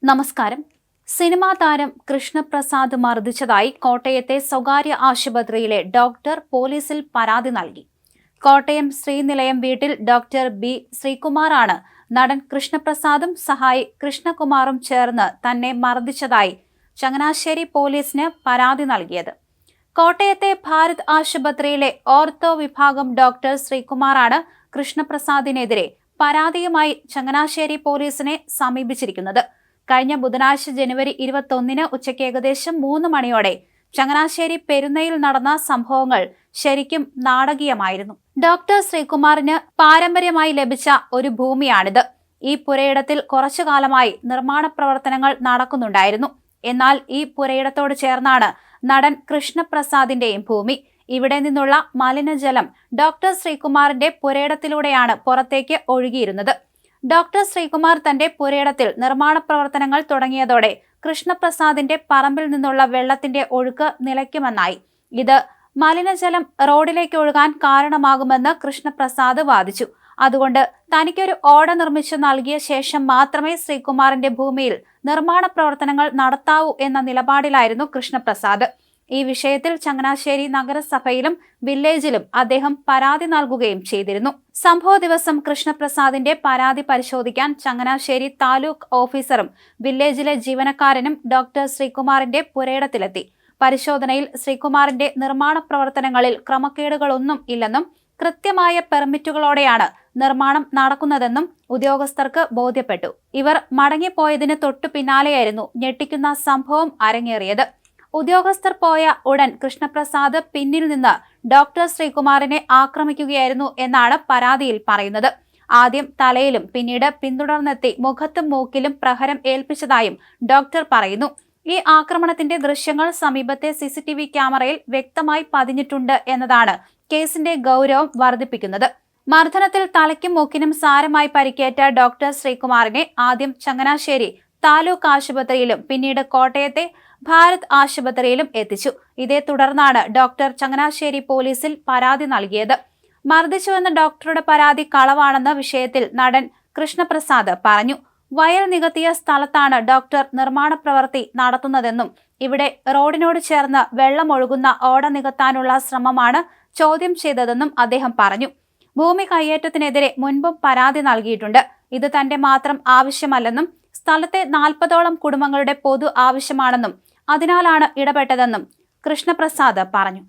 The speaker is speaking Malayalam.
നമസ്കാരം. സിനിമാ താരം കൃഷ്ണപ്രസാദ് മർദ്ദിച്ചതായി കോട്ടയത്തെ സ്വകാര്യ ആശുപത്രിയിലെ ഡോക്ടർ പോലീസിൽ പരാതി നൽകി. കോട്ടയം ശ്രീനിലയം വീട്ടിൽ ഡോക്ടർ ബി ശ്രീകുമാറാണ് നടൻ കൃഷ്ണപ്രസാദും സഹായി കൃഷ്ണകുമാറും ചേർന്ന് തന്നെ മർദ്ദിച്ചതായി ചങ്ങനാശ്ശേരി പോലീസിന് പരാതി നൽകിയത്. കോട്ടയത്തെ ഭാരത് ആശുപത്രിയിലെ ഓർത്തോ വിഭാഗം ഡോക്ടർ ശ്രീകുമാറാണ് കൃഷ്ണപ്രസാദിനെതിരെ പരാതിയുമായി ചങ്ങനാശ്ശേരി പോലീസിനെ സമീപിച്ചിരിക്കുന്നത്. കഴിഞ്ഞ ബുധനാഴ്ച ജനുവരി 21 ഉച്ചയ്ക്ക് ഏകദേശം 3 മണിയോടെ ചങ്ങനാശ്ശേരി പെരുന്നയിൽ നടന്ന സംഭവങ്ങൾ ശരിക്കും നാടകീയമായിരുന്നു. ഡോക്ടർ ശ്രീകുമാറിന് പാരമ്പര്യമായി ലഭിച്ച ഒരു ഭൂമിയാണിത്. ഈ പുരയിടത്തിൽ കുറച്ചു കാലമായി നിർമ്മാണ പ്രവർത്തനങ്ങൾ നടക്കുന്നുണ്ടായിരുന്നു. എന്നാൽ ഈ പുരയിടത്തോട് ചേർന്നാണ് നടൻ കൃഷ്ണപ്രസാദിന്റെയും ഭൂമി. ഇവിടെ നിന്നുള്ള മലിനജലം ഡോക്ടർ ശ്രീകുമാറിന്റെ പുരയിടത്തിലൂടെയാണ് പുറത്തേക്ക് ഒഴുകിയിരുന്നത്. ഡോക്ടർ ശ്രീകുമാർ തന്റെ പുരയിടത്തിൽ നിർമ്മാണ പ്രവർത്തനങ്ങൾ തുടങ്ങിയതോടെ കൃഷ്ണപ്രസാദിന്റെ പറമ്പിൽ നിന്നുള്ള വെള്ളത്തിന്റെ ഒഴുക്ക് നിലയ്ക്കുമെന്നായി. ഇത് മലിനജലം റോഡിലേക്ക് ഒഴുകാൻ കാരണമാകുമെന്ന് കൃഷ്ണപ്രസാദ് വാദിച്ചു. അതുകൊണ്ട് തനിക്കൊരു ഓട നിർമ്മിച്ചു നൽകിയ ശേഷം മാത്രമേ ശ്രീകുമാറിന്റെ ഭൂമിയിൽ നിർമ്മാണ പ്രവർത്തനങ്ങൾ നടത്താവൂ എന്ന നിലപാടിലായിരുന്നു കൃഷ്ണപ്രസാദ്. ഈ വിഷയത്തിൽ ചങ്ങനാശ്ശേരി നഗരസഭയിലും വില്ലേജിലും അദ്ദേഹം പരാതി നൽകുകയും ചെയ്തിരുന്നു. സംഭവ ദിവസം കൃഷ്ണപ്രസാദിന്റെ പരാതി പരിശോധിക്കാൻ ചങ്ങനാശ്ശേരി താലൂക്ക് ഓഫീസറും വില്ലേജിലെ ജീവനക്കാരനും ഡോക്ടർ ശ്രീകുമാറിന്റെ പുരയിടത്തിലെത്തി. പരിശോധനയിൽ ശ്രീകുമാറിന്റെ നിർമ്മാണ പ്രവർത്തനങ്ങളിൽ ക്രമക്കേടുകളൊന്നും ഇല്ലെന്നും കൃത്യമായ പെർമിറ്റുകളോടെയാണ് നിർമ്മാണം നടക്കുന്നതെന്നും ഉദ്യോഗസ്ഥർക്ക് ബോധ്യപ്പെട്ടു. ഇവർ മടങ്ങിപ്പോയതിന് തൊട്ടു പിന്നാലെയായിരുന്നു ഞെട്ടിക്കുന്ന സംഭവം അരങ്ങേറിയത്. ഉദ്യോഗസ്ഥർ പോയ ഉടൻ കൃഷ്ണപ്രസാദ് പിന്നിൽ നിന്ന് ഡോക്ടർ ശ്രീകുമാറിനെ ആക്രമിക്കുകയായിരുന്നു എന്നാണ് പരാതിയിൽ പറയുന്നത്. ആദ്യം തലയിലും പിന്നീട് പിന്തുടർന്നെത്തി മുഖത്തും മൂക്കിലും പ്രഹരം ഏൽപ്പിച്ചതായും ഡോക്ടർ പറയുന്നു. ഈ ആക്രമണത്തിന്റെ ദൃശ്യങ്ങൾ സമീപത്തെ CCTV ക്യാമറയിൽ വ്യക്തമായി പതിഞ്ഞിട്ടുണ്ട് എന്നതാണ് കേസിന്റെ ഗൗരവം വർദ്ധിപ്പിക്കുന്നത്. മർദ്ദനത്തിൽ തലയ്ക്കും മൂക്കിനും സാരമായി പരിക്കേറ്റ ഡോക്ടർ ശ്രീകുമാറിനെ ആദ്യം ചങ്ങനാശ്ശേരി താലൂക്ക് ആശുപത്രിയിലും പിന്നീട് കോട്ടയത്തെ ഭാരത് ആശുപത്രിയിലും എത്തിച്ചു. ഇതേ തുടർന്നാണ് ഡോക്ടർ ചങ്ങനാശ്ശേരി പോലീസിൽ പരാതി നൽകിയത്. മർദ്ദിച്ചുവെന്ന ഡോക്ടറുടെ പരാതി കളവാണെന്ന വിഷയത്തിൽ നടൻ കൃഷ്ണപ്രസാദ് പറഞ്ഞു. വയർ നികത്തിയ സ്ഥലത്താണ് ഡോക്ടർ നിർമ്മാണ പ്രവൃത്തി നടത്തുന്നതെന്നും ഇവിടെ റോഡിനോട് ചേർന്ന് വെള്ളമൊഴുകുന്ന ഓട നികത്താനുള്ള ശ്രമമാണ് ചോദ്യം ചെയ്തതെന്നും അദ്ദേഹം പറഞ്ഞു. ഭൂമി കയ്യേറ്റത്തിനെതിരെ മുൻപും പരാതി നൽകിയിട്ടുണ്ട്. ഇത് തന്റെ മാത്രം ആവശ്യമല്ലെന്നും സ്ഥലത്തെ 40ഓളം കുടുംബങ്ങളുടെ പൊതു ആവശ്യമാണെന്നും അതിനാലാണ് ഇടപെട്ടതെന്നും കൃഷ്ണപ്രസാദ് പറഞ്ഞു.